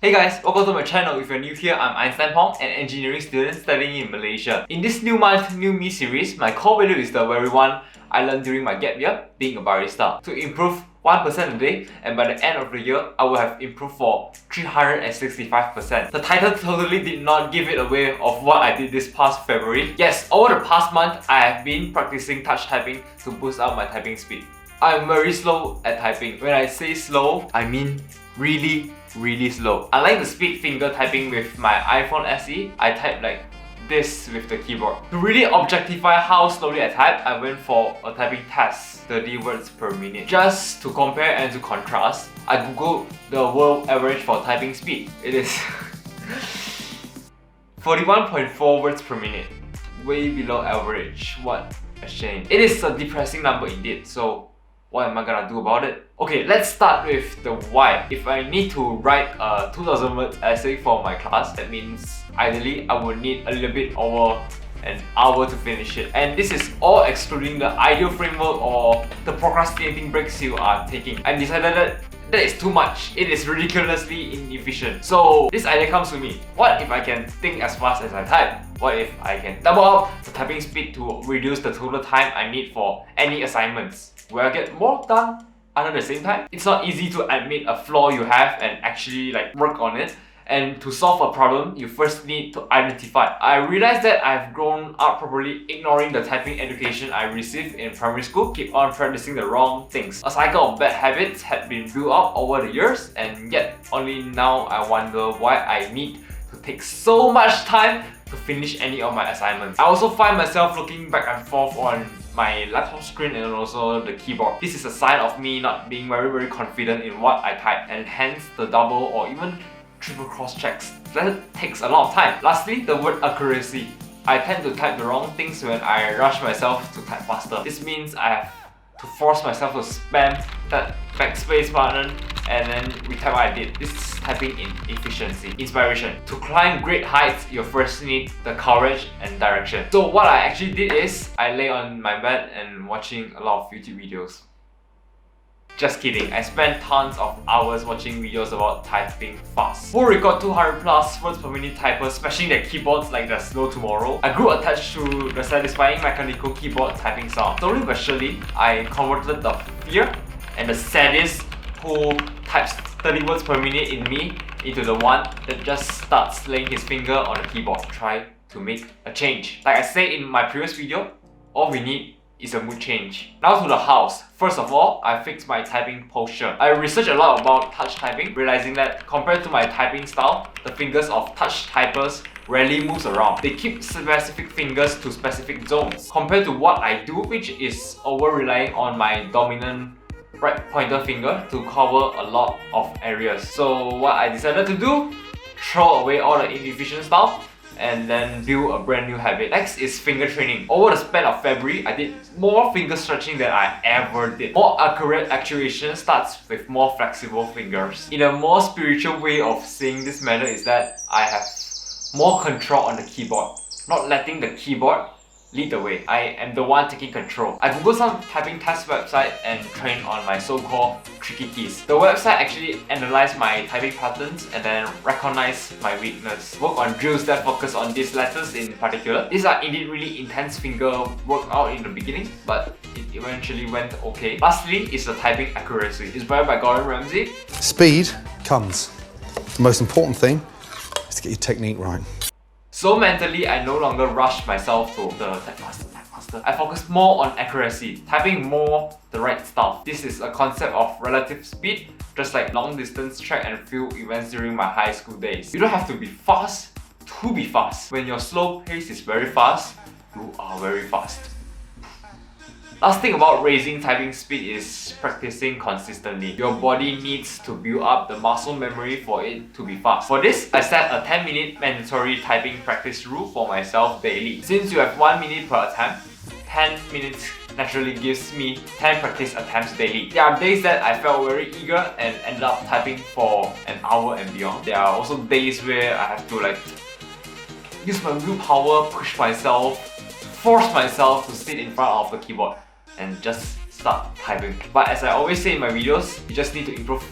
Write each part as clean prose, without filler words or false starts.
Hey guys, welcome to my channel. If you're new here, I'm Einstein Pong, an engineering student studying in Malaysia. In this new month, new me series, my core value is the very one I learned during my gap year, being a barista. To improve 1% a day, and by the end of the year, I will have improved for 365%. The title totally did not give it away of what I did this past February. Yes, over the past month, I have been practicing touch typing to boost up my typing speed. I'm very slow at typing. When I say slow, I mean really slow. Unlike the speed finger typing with my iPhone SE, I type like this with the keyboard. To really objectify how slowly I type, I went for a typing test, 30 words per minute. Just to compare and to contrast, I googled the world average for typing speed. It is 41.4 words per minute, way below average. What a shame. It is a depressing number indeed, so what am I gonna do about it? Okay, let's start with the why. If I need to write a 2000 words essay for my class, that means ideally I would need a little bit over an hour to finish it. And this is all excluding the ideal framework or the procrastinating breaks you are taking. I decided that is too much. It is ridiculously inefficient. So this idea comes to me. What if I can think as fast as I type? What if I can double up the typing speed to reduce the total time I need for any assignments? Will I get more done under the same time? It's not easy to admit a flaw you have and actually work on it. And to solve a problem, you first need to identify. I realized that I've grown up probably ignoring the typing education I received in primary school, keep on practicing the wrong things. A cycle of bad habits had been built up over the years, and yet only now I wonder why I need to take so much time to finish any of my assignments. I also find myself looking back and forth on my laptop screen and also the keyboard. This is a sign of me not being very confident in what I type, and hence the double or even triple cross checks. That takes a lot of time. Lastly, the word accuracy. I tend to type the wrong things when I rush myself to type faster. This means I have to force myself to spam that backspace button and then retype what I did. This is typing in efficiency. Inspiration. To climb great heights, you first need the courage and direction. So what I actually did is, I lay on my bed and watching a lot of YouTube videos. Just kidding, I spent tons of hours watching videos about typing fast. Who record 200 plus words per minute typers smashing their keyboards like there's no tomorrow. I grew attached to the satisfying mechanical keyboard typing sound. Slowly but surely, I converted the fear and the sadist who types 30 words per minute in me into the one that just starts laying his finger on the keyboard to try to make a change. Like I said in my previous video, all we need is a mood change. Now to the hows. First of all, I fixed my typing posture. I researched a lot about touch typing, realizing that compared to my typing style, the fingers of touch typers rarely moves around. They keep specific fingers to specific zones, compared to what I do, which is over relying on my dominant right pointer finger to cover a lot of areas. So what I decided to do, throw away all the inefficient stuff and then build a brand new habit. Next is finger training. Over the span of February, I did more finger stretching than I ever did. More accurate actuation starts with more flexible fingers. In a more spiritual way of saying this matter is that I have more control on the keyboard, not letting the keyboard lead the way. I am the one taking control. I googled some typing test website and trained on my so-called tricky keys. The website actually analyzed my typing patterns and then recognized my weakness. Work on drills that focus on these letters in particular. These are indeed really intense finger workout in the beginning, but it eventually went okay. Lastly is the typing accuracy. Inspired by Gordon Ramsay. Speed comes. The most important thing is to get your technique right. So mentally, I no longer rush myself to the type faster. I focus more on accuracy, typing more the right stuff. This is a concept of relative speed, just like long distance track and field events during my high school days. You don't have to be fast to be fast. When your slow pace is very fast, you are very fast. Last thing about raising typing speed is practicing consistently. Your body needs to build up the muscle memory for it to be fast. For this, I set a 10-minute mandatory typing practice rule for myself daily. Since you have 1 minute per attempt, 10 minutes naturally gives me 10 practice attempts daily. There are days that I felt very eager and ended up typing for an hour and beyond. There are also days where I have to use my willpower, push myself, force myself to sit in front of the keyboard and just start typing. But as I always say in my videos, you just need to improve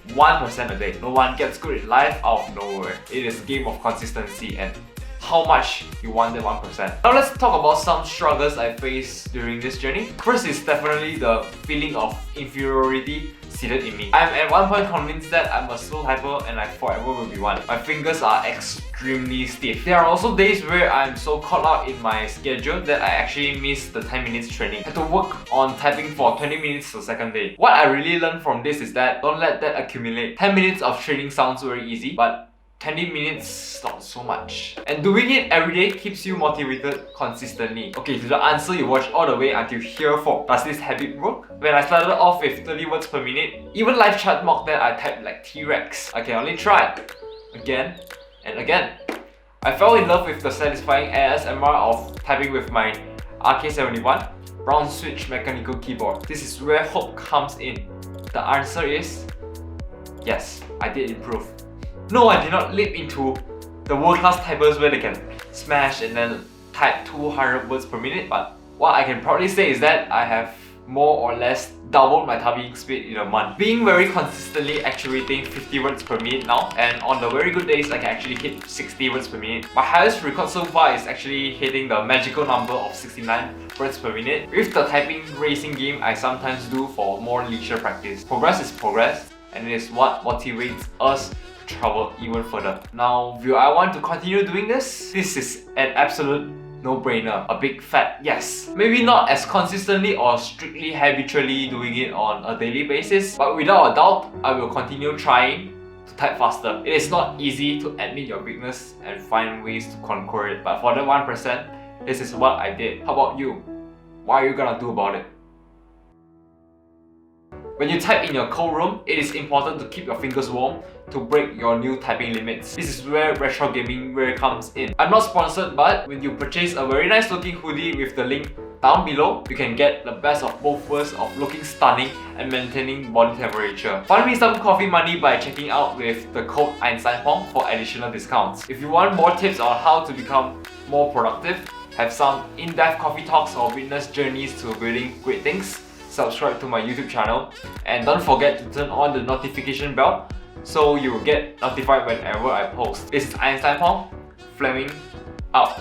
1% a day. No one gets good in life out of nowhere. It is a game of consistency and how much you want that 1%. Now let's talk about some struggles I faced during this journey. First is definitely the feeling of inferiority seated in me. I'm at one point convinced that I'm a slow typer and I forever will be one. My fingers are extremely stiff. There are also days where I'm so caught up in my schedule that I actually miss the 10 minutes training. I had to work on typing for 20 minutes the second day. What I really learned from this is that don't let that accumulate. 10 minutes of training sounds very easy, but 20 minutes, not so much. And doing it every day keeps you motivated consistently. Okay, to the answer you watched all the way until here for, does this habit work? When I started off with 30 words per minute, even live chat mocked that I typed like T-Rex. I can only try again and again. I fell in love with the satisfying ASMR of typing with my RK71 brown switch mechanical keyboard. This is where hope comes in. The answer is yes, I did improve. No, I did not leap into the world-class typers where they can smash and then type 200 words per minute, but what I can proudly say is that I have more or less doubled my typing speed in a month. Being very consistently actuating 50 words per minute now, and on the very good days I can actually hit 60 words per minute. My highest record so far is actually hitting the magical number of 69 words per minute. With the typing racing game I sometimes do for more leisure practice. Progress is progress, and it is what motivates us travel even further. Now, will I want to continue doing this? This is an absolute no-brainer. A big fat yes. Maybe not as consistently or strictly habitually doing it on a daily basis, but without a doubt, I will continue trying to type faster. It is not easy to admit your weakness and find ways to conquer it, but for the 1%, this is what I did. How about you? What are you gonna do about it? When you type in your cold room, it is important to keep your fingers warm to break your new typing limits. This is where retro gaming wear comes in. I'm not sponsored, but when you purchase a very nice looking hoodie with the link down below, you can get the best of both worlds of looking stunning and maintaining body temperature. Find me some coffee money by checking out with the code Einstein Pong for additional discounts. If you want more tips on how to become more productive, have some in-depth coffee talks or witness journeys to building great things, subscribe to my YouTube channel, and don't forget to turn on the notification bell so you will get notified whenever I post. This is Einstein Pong, Fleming out.